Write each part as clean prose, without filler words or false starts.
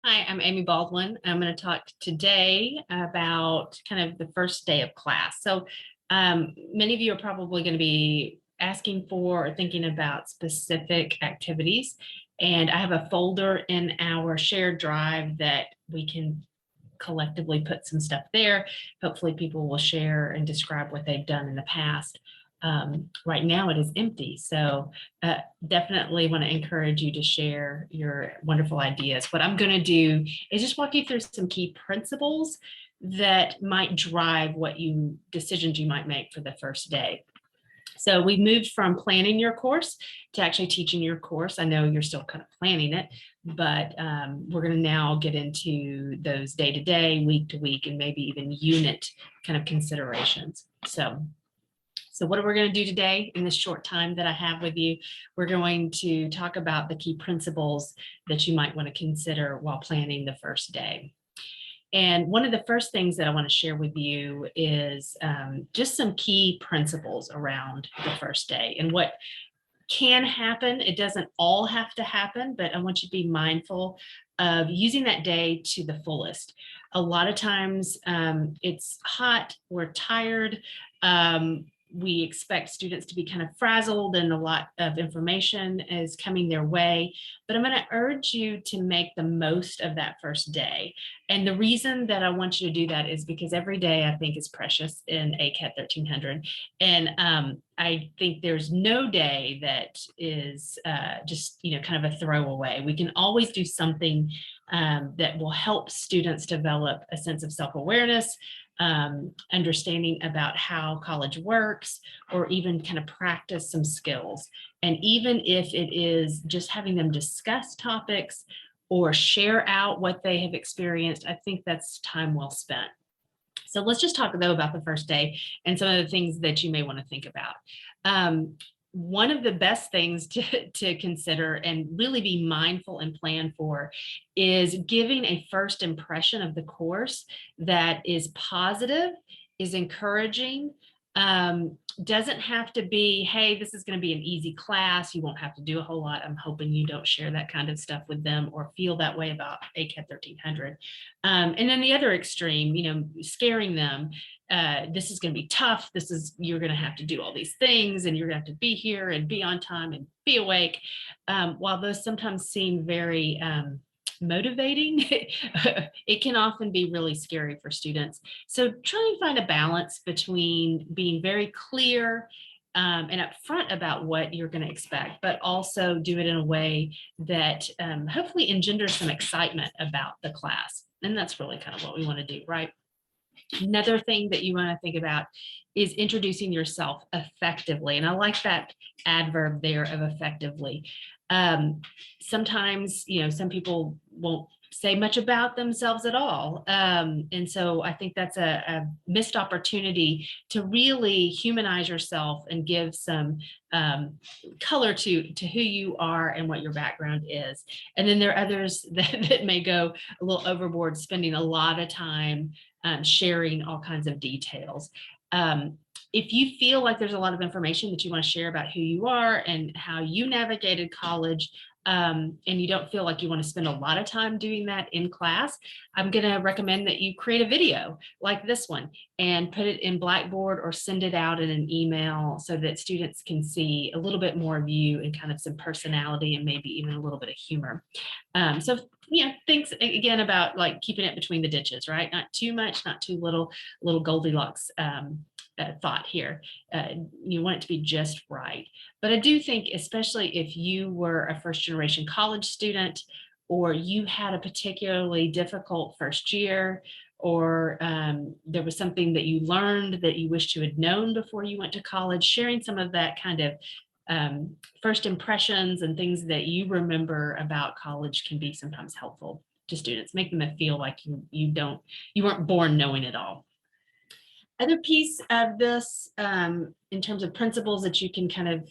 Hi, I'm Amy Baldwin. I'm going to talk today about kind of the first day of class. Many of you are probably going to be asking for or thinking about specific activities. And I have a folder in our shared drive that we can collectively put some stuff there. Hopefully people will share and describe what they've done in the past. Right now it is empty. Definitely want to encourage you to share your wonderful ideas. What I'm going to do is just walk you through some key principles that might drive decisions you might make for the first day. So we moved from planning your course to actually teaching your course. I know you're still kind of planning it, but we're going to now get into those day-to-day, week-to-week, and maybe even unit kind of considerations. So what are we going to do today in this short time that I have with you? We're going to talk about the key principles that you might want to consider while planning the first day. And one of the first things that I want to share with you is just some key principles around the first day and what can happen. It doesn't all have to happen, but I want you to be mindful of using that day to the fullest. A lot of times it's hot, we're tired. We expect students to be kind of frazzled and a lot of information is coming their way, but I'm going to urge you to make the most of that first day. And the reason that I want you to do that is because every day I think is precious in ACAD 1300. And I think there's no day that is just, kind of a throwaway. We can always do something that will help students develop a sense of self-awareness, understanding about how college works, or even kind of practice some skills. And even if it is just having them discuss topics or share out what they have experienced, I think that's time well spent. So let's just talk though about the first day and some of the things that you may want to think about. One of the best things to consider and really be mindful and plan for is giving a first impression of the course that is positive, is encouraging, doesn't have to be, hey, this is going to be an easy class, you won't have to do a whole lot. I'm hoping you don't share that kind of stuff with them or feel that way about ACAD 1300. And then the other extreme, scaring them. This is going to be tough. You're going to have to do all these things and you're going to have to be here and be on time and be awake. While those sometimes seem very motivating, it can often be really scary for students. So try and find a balance between being very clear and upfront about what you're going to expect, but also do it in a way that hopefully engenders some excitement about the class. And that's really kind of what we want to do, right? Another thing that you want to think about is introducing yourself effectively. And I like that adverb there of effectively. Sometimes, some people won't say much about themselves at all. And so I think that's a missed opportunity to really humanize yourself and give some color to who you are and what your background is. And then there are others that may go a little overboard, spending a lot of time sharing all kinds of details. If you feel like there's a lot of information that you want to share about who you are and how you navigated college, and you don't feel like you want to spend a lot of time doing that in class, I'm going to recommend that you create a video like this one and put it in Blackboard or send it out in an email so that students can see a little bit more of you and kind of some personality and maybe even a little bit of humor. Thinks again about like keeping it between the ditches, right? Not too much, not too little Goldilocks thought here. You want it to be just right. But I do think, especially if you were a first generation college student, or you had a particularly difficult first year, or there was something that you learned that you wish you had known before you went to college, sharing some of that kind of first impressions and things that you remember about college can be sometimes helpful to students, make them feel like you weren't born knowing it all. Other piece of this in terms of principles that you can kind of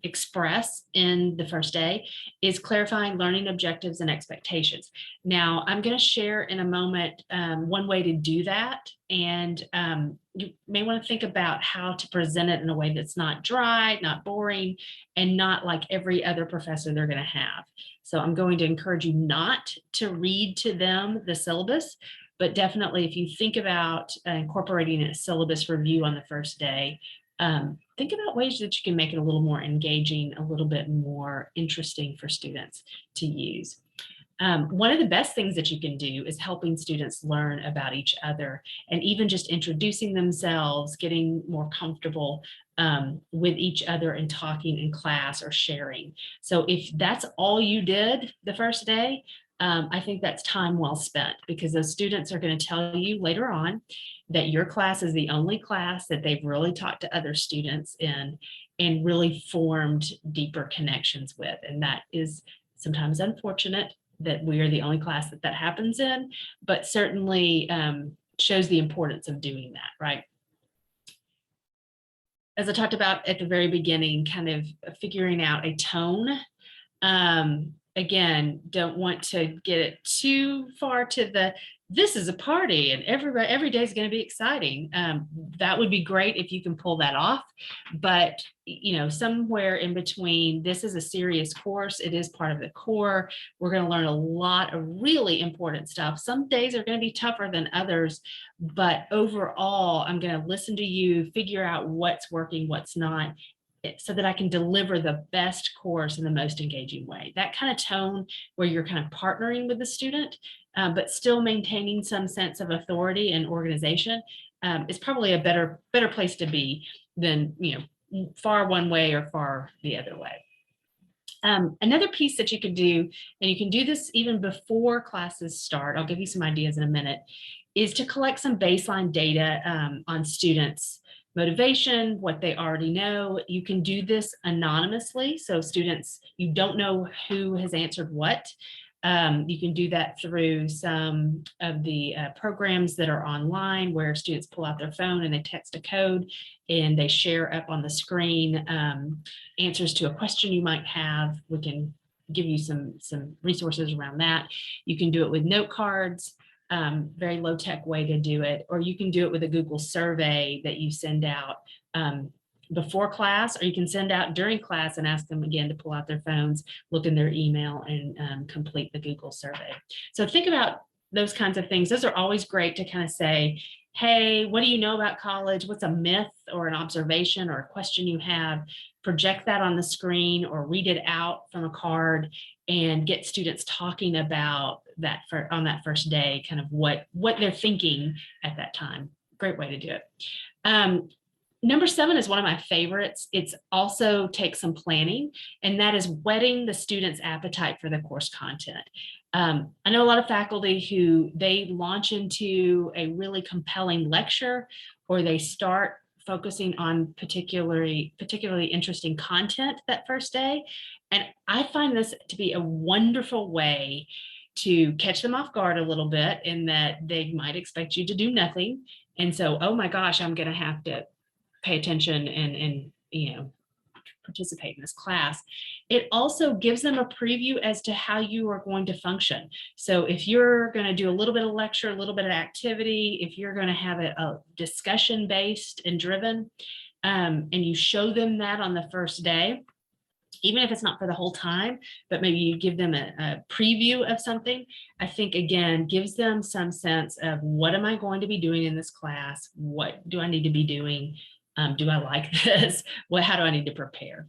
express in the first day is clarifying learning objectives and expectations. Now, I'm going to share in a moment one way to do that. And you may want to think about how to present it in a way that's not dry, not boring, and not like every other professor they're going to have. So I'm going to encourage you not to read to them the syllabus, but definitely if you think about incorporating a syllabus review on the first day, think about ways that you can make it a little more engaging, a little bit more interesting for students to use. One of the best things that you can do is helping students learn about each other, and even just introducing themselves, getting more comfortable with each other and talking in class or sharing. So if that's all you did the first day, I think that's time well spent, because those students are going to tell you later on that your class is the only class that they've really talked to other students in and really formed deeper connections with. And that is sometimes unfortunate that we are the only class that happens in, but certainly shows the importance of doing that, right? As I talked about at the very beginning, kind of figuring out a tone. Again, don't want to get it too far to the, this is a party and every day is going to be exciting. That would be great if you can pull that off. But, you know, somewhere in between, this is a serious course. It is part of the core. We're going to learn a lot of really important stuff. Some days are going to be tougher than others, but overall, I'm going to listen to you, figure out what's working, what's not, so that I can deliver the best course in the most engaging way. That kind of tone where you're kind of partnering with the student, but still maintaining some sense of authority and organization is probably a better place to be than, you know, far one way or far the other way. Another piece that you can do, and you can do this even before classes start, I'll give you some ideas in a minute, is to collect some baseline data on students' motivation, what they already know. You can do this anonymously. So students, you don't know who has answered what. You can do that through some of the programs that are online where students pull out their phone and they text a code and they share up on the screen answers to a question you might have. We can give you some resources around that. You can do it with note cards. Very low tech way to do it, or you can do it with a Google survey that you send out before class, or you can send out during class and ask them again to pull out their phones, look in their email, and complete the Google survey. So think about those kinds of things. Those are always great to kind of say, hey, what do you know about college? What's a myth or an observation or a question you have? Project that on the screen or read it out from a card and get students talking about that on that first day, kind of what they're thinking at that time. Great way to do it. Number 7 is one of my favorites. It's also takes some planning, and that is whetting the student's appetite for the course content. I know a lot of faculty who they launch into a really compelling lecture, or they start focusing on particularly interesting content that first day. And I find this to be a wonderful way to catch them off guard a little bit, in that they might expect you to do nothing. And so, oh my gosh, I'm going to have to pay attention and you know, participate in this class. It also gives them a preview as to how you are going to function. So if you're going to do a little bit of lecture, a little bit of activity, if you're going to have it a discussion based and driven, and you show them that on the first day, even if it's not for the whole time, but maybe you give them a preview of something, I think, again, gives them some sense of, what am I going to be doing in this class? What do I need to be doing? Do I like this? How do I need to prepare?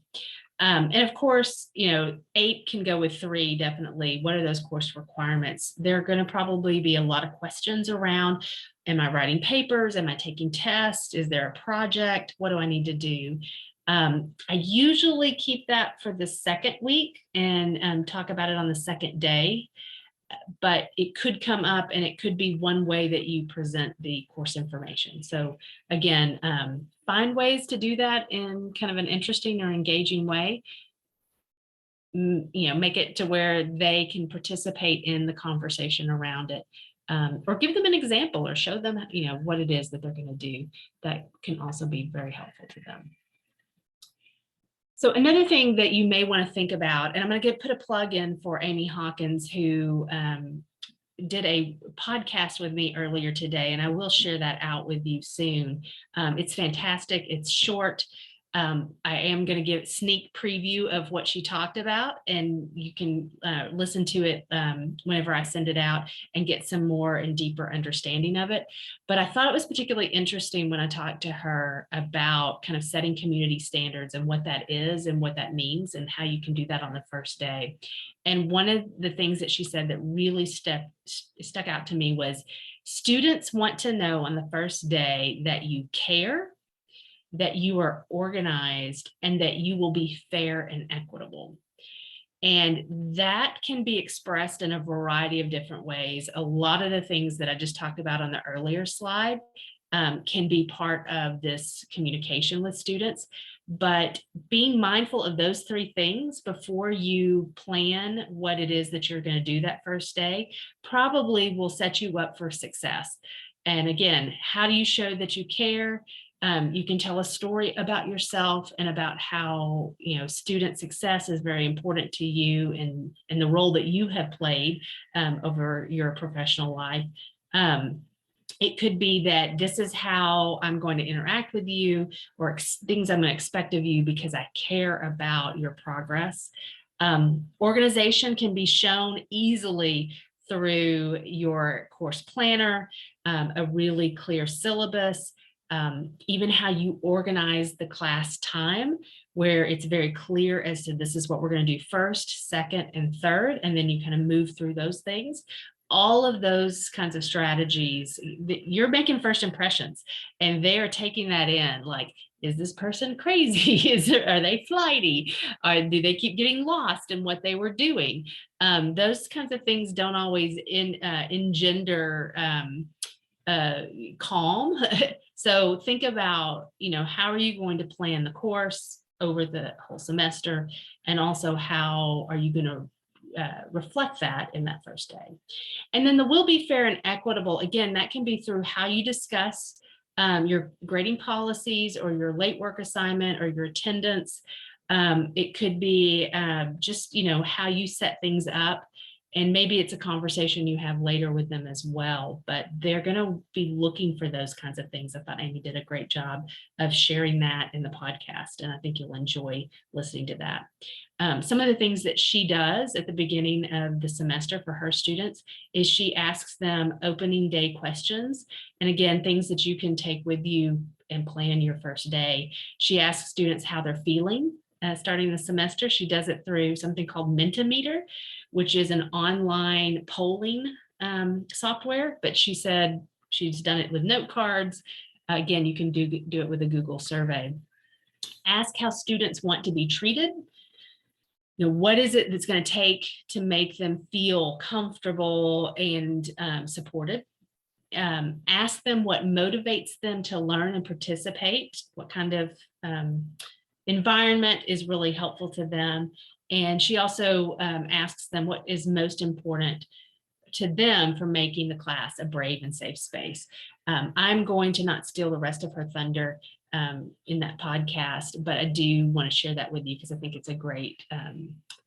And of course, you know, 8 can go with 3, definitely. What are those course requirements? There are going to probably be a lot of questions around, am I writing papers? Am I taking tests? Is there a project? What do I need to do? I usually keep that for the second week and talk about it on the second day, but it could come up, and it could be one way that you present the course information. So again, find ways to do that in kind of an interesting or engaging way. You know, make it to where they can participate in the conversation around it, or give them an example or show them, you know, what it is that they're going to do. That can also be very helpful to them. So another thing that you may want to think about, and I'm going to put a plug in for Amy Hawkins, who did a podcast with me earlier today, and I will share that out with you soon. It's fantastic. It's short. I am going to give a sneak preview of what she talked about, and you can listen to it whenever I send it out and get some more and deeper understanding of it. But I thought it was particularly interesting when I talked to her about kind of setting community standards and what that is and what that means and how you can do that on the first day. And one of the things that she said that really stuck out to me was students want to know on the first day that you care, that you are organized, and that you will be fair and equitable. And that can be expressed in a variety of different ways. A lot of the things that I just talked about on the earlier slide can be part of this communication with students. But being mindful of those three things before you plan what it is that you're going to do that first day probably will set you up for success. And again, how do you show that you care? You can tell a story about yourself and about how, student success is very important to you and the role that you have played over your professional life. It could be that this is how I'm going to interact with you, or things I'm going to expect of you because I care about your progress. Organization can be shown easily through your course planner, a really clear syllabus, even how you organize the class time, where it's very clear as to this is what we're going to do first, second, and third, and then you kind of move through those things. All of those kinds of strategies, you're making first impressions, and they are taking that in. Like, is this person crazy? Are they flighty? Do they keep getting lost in what they were doing? Those kinds of things don't always engender calm. So think about, how are you going to plan the course over the whole semester? And also, how are you going to reflect that in that first day? And then the will be fair and equitable. Again, that can be through how you discuss your grading policies or your late work assignment or your attendance. It could be just, how you set things up. And maybe it's a conversation you have later with them as well, but they're going to be looking for those kinds of things. I thought Amy did a great job of sharing that in the podcast, and I think you'll enjoy listening to that. Some of the things that she does at the beginning of the semester for her students is she asks them opening day questions. And again, things that you can take with you and plan your first day. She asks students how they're feeling starting the semester. She does it through something called Mentimeter, which is an online polling software, but she said she's done it with note cards. Again, you can do it with a Google survey. Ask how students want to be treated. What is it that's going to take to make them feel comfortable and supported? Ask them what motivates them to learn and participate, what kind of environment is really helpful to them. And she also asks them what is most important to them for making the class a brave and safe space. I'm going to not steal the rest of her thunder in that podcast, but I do want to share that with you because I think it's a great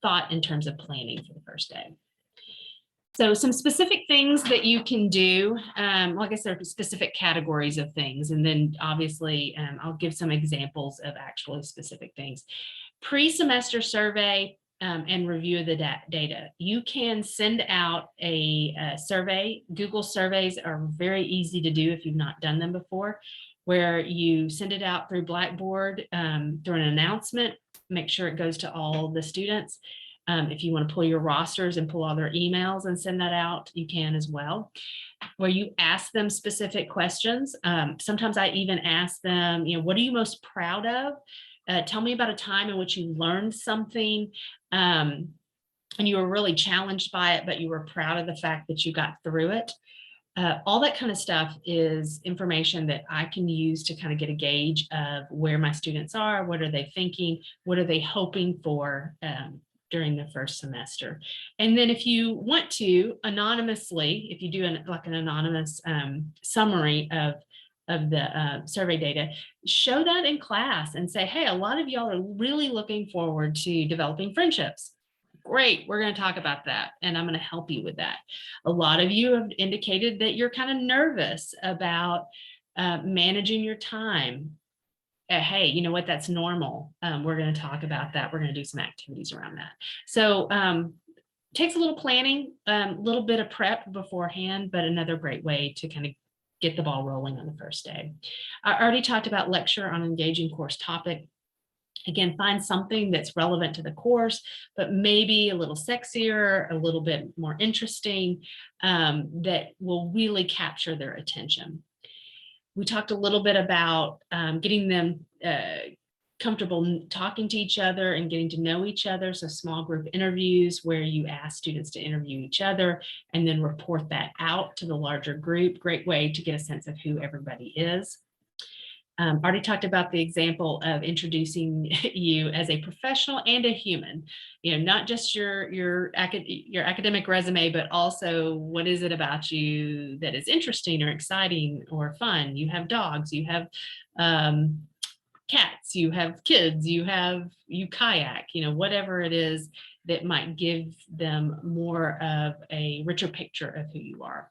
thought in terms of planning for the first day. So some specific things that you can do, like I said, there are specific categories of things, and then obviously I'll give some examples of actually specific things. Pre-semester survey and review of the data. You can send out a survey. Google surveys are very easy to do if you've not done them before, where you send it out through Blackboard through an announcement, make sure it goes to all the students. If you want to pull your rosters and pull all their emails and send that out, you can as well, where you ask them specific questions. Sometimes I even ask them, what are you most proud of? Tell me about a time in which you learned something and you were really challenged by it, but you were proud of the fact that you got through it. All that kind of stuff is information that I can use to kind of get a gauge of where my students are, what are they thinking, what are they hoping for during the first semester. And then if you want to anonymously, if you do an anonymous summary of the survey data, show that in class and say, hey, a lot of y'all are really looking forward to developing friendships. Great, we're going to talk about that, and I'm going to help you with that. A lot of you have indicated that you're kind of nervous about managing your time. hey, you know what, that's normal. We're going to talk about that. We're going to do some activities around that. So takes a little planning, a little bit of prep beforehand, but another great way to kind of get the ball rolling on the first day. I already talked about lecture on engaging course topic. Again, find something that's relevant to the course, but maybe a little sexier, a little bit more interesting, that will really capture their attention. We talked a little bit about getting them comfortable talking to each other and getting to know each other. So small group interviews where you ask students to interview each other and then report that out to the larger group. Great way to get a sense of who everybody is. Already talked about the example of introducing you as a professional and a human, you know, not just your academic resume, but also what is it about you that is interesting or exciting or fun. You have dogs, you have cats, you have kids, you kayak, you know, whatever it is that might give them more of a richer picture of who you are.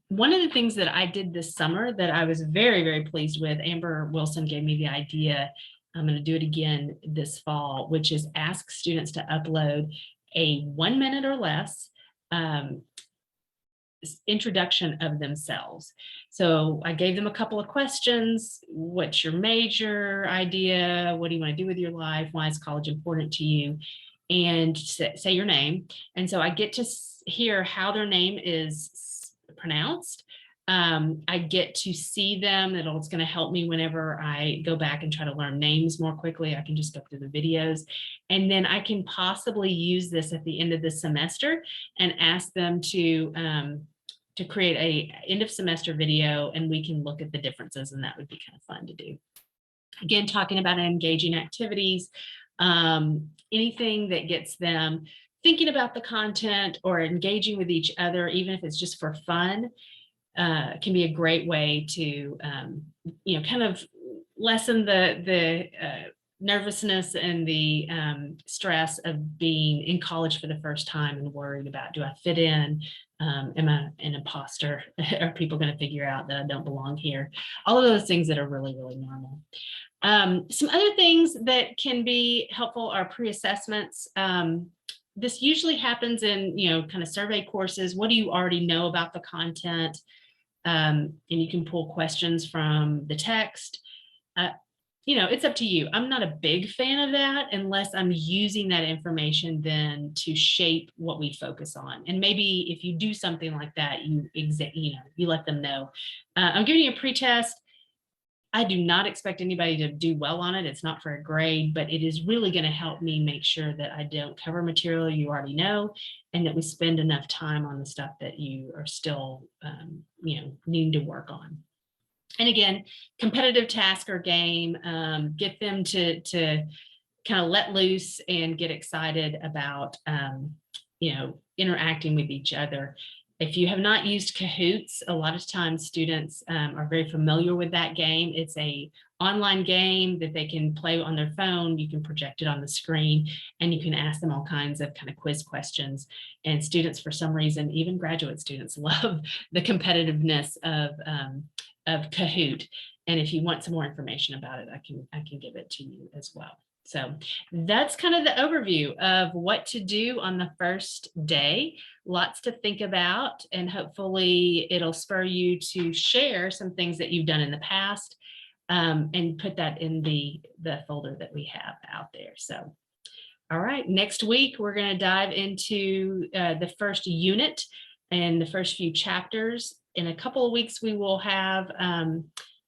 One of the things that I did this summer that I was very, very pleased with, Amber Wilson gave me the idea. I'm going to do it again this fall, which is ask students to upload a 1 minute or less introduction of themselves. So I gave them a couple of questions. What's your major idea? What do you want to do with your life? Why is college important to you? And say your name. And so I get to hear how their name is pronounced. I get to see them. It's going to help me whenever I go back and try to learn names more quickly. I can just go through the videos, and then I can possibly use this at the end of the semester and ask them to create a end of semester video, and we can look at the differences, and that would be kind of fun to do. Again, talking about engaging activities, anything that gets them thinking about the content or engaging with each other, even if it's just for fun, can be a great way to, you know, kind of lessen the nervousness and the stress of being in college for the first time and worried about, do I fit in? Am I an imposter? Are people going to figure out that I don't belong here? All of those things that are really, really normal. Some other things that can be helpful are pre-assessments. This usually happens in, you know, kind of survey courses. What do you already know about the content? And you can pull questions from the text. You know, it's up to you. I'm not a big fan of that unless I'm using that information then to shape what we focus on. And maybe if you do something like that, you let them know. I'm giving you a pretest. I do not expect anybody to do well on it. It's not for a grade, but it is really going to help me make sure that I don't cover material you already know, and that we spend enough time on the stuff that you are still, you know, needing to work on. And again, competitive task or game, get them to kind of let loose and get excited about, you know, interacting with each other. If you have not used Kahoots, a lot of times students are very familiar with that game. It's an online game that they can play on their phone. You can project it on the screen, and you can ask them all kinds of kind of quiz questions. And students, for some reason, even graduate students, love the competitiveness of Kahoot. And if you want some more information about it, I can give it to you as well. So that's kind of the overview of what to do on the first day. Lots to think about, and hopefully it'll spur you to share some things that you've done in the past, and put that in the folder that we have out there. So, all right, next week we're going to dive into the first unit and the first few chapters. In a couple of weeks, we will have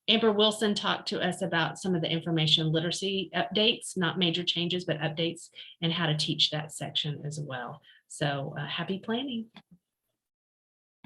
Amber Wilson talk to us about some of the information literacy updates, not major changes, but updates, and how to teach that section as well. So happy planning.